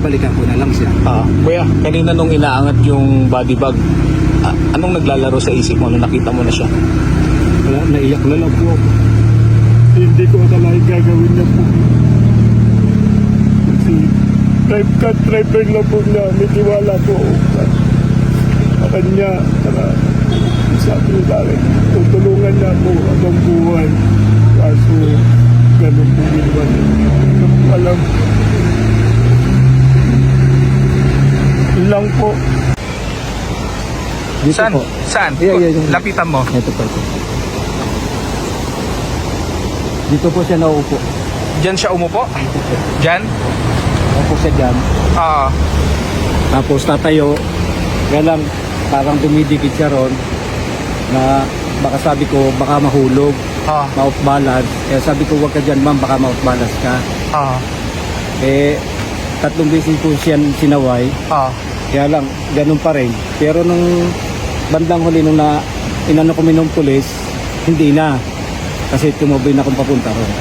Balikan ko na lang siya. Kuya, kanina nung inaangat yung body bag, anong naglalaro sa isip mo nung nakita mo na siya? Wala, naiyak na lang po ako. Hindi ko akalain gagawin niya po. Kasi driver lang po niya, may tiwala po ako sa kanya. Sabi niya sa akin, tutulungan niya po habang buhay. Kaso, ganun po ginawa niya. Hindi ko alam. Yun lang po. Dito Saan? po. Saan? Yung... Lapitan mo. Ito po. Dito po siya nauupo. Diyan siya umupo? Diyan? Nauupo siya dyan. Tapos tatayo. Kaya lang, parang dumidikit siya ron na baka sabi ko, baka mahulog. Ma-off balance. Kaya sabi ko, wag ka dyan ma'am, baka ma-off balance ka. Tatlong beses po siya sinaway. Kaya lang, ganun pa rin. Pero nung bandang huli nung inano kami ng pulis, hindi na. Kasi tumabay na akong papunta ron.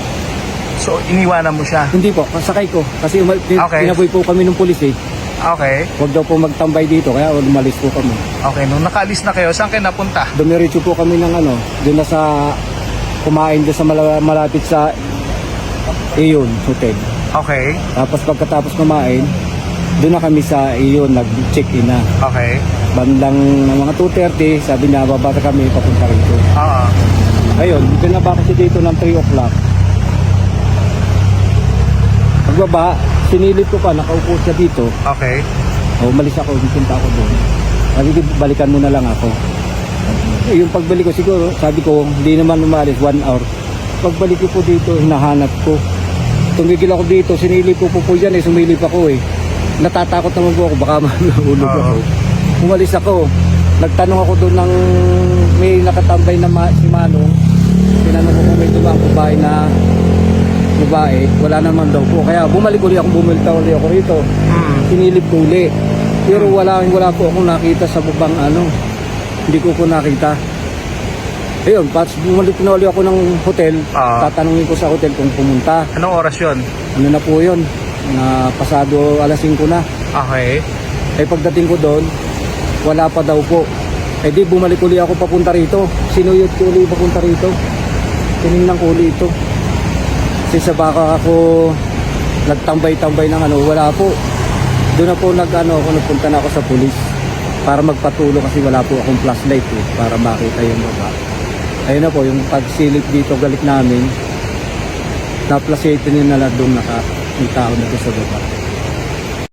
So, iniwanan mo siya? Hindi po, kasakay ko. Kasi tinaboy po kami ng pulis eh. Okay. Huwag daw po magtambay dito, kaya umalis po kami. Okay, nung nakaalis na kayo, saan kayo napunta? Dumiretso po kami ng doon na sa kumain doon sa malapit sa Iyon Hotel. Okay. Tapos pagkatapos kumain, doon na kami sa Iyon, nag-check-in na. Okay. Bandang mga 2:30, sabi niya, babata kami, papunta rito. Ayun, pinaba kasi dito ng 3 o'clock. Pagbaba, sinilip ko pa, nakaupo siya dito. Okay. Umalis ako, punta ako doon. Sabi ko, balikan mo na lang ako. Yung pagbalik ko siguro, sabi ko, hindi naman umalis, 1 hour. Pagbalik ko po dito, hinahanap ko. Tumigil ako dito, sinilip ko po dyan sumilip ako Natatakot naman po ako, baka mahulog ako. Umalis ako, nagtanong ako doon ng may nakatambay na si Manong. Tinanong ko kung may tumang babae na babae, wala naman daw po. Kaya bumalik ulit ako rito. Sinilip ko ulit. Pero wala po akong nakita sa babang hindi ko nakita. Ayun, bumalik na ulit ako ng hotel. Tatanungin ko sa hotel kung pumunta. Anong oras yun? Ano na po yun? Na pasado alas 5 na. Okay. Pagdating ko doon, wala pa daw po. Di bumalik ulit ako papunta rito. Sinuyod ko ulit papunta rito. Tinignan ko ulit ito. Kasi sa baka ako nagtambay-tambay ng wala po. Doon na po nagpunta na ako sa pulis para magpatulo kasi wala po akong flashlight para makita yung baba. Ayun na po, yung pagsilip dito galit namin, na-flashlight nila na doon yung tao na doon sa baba.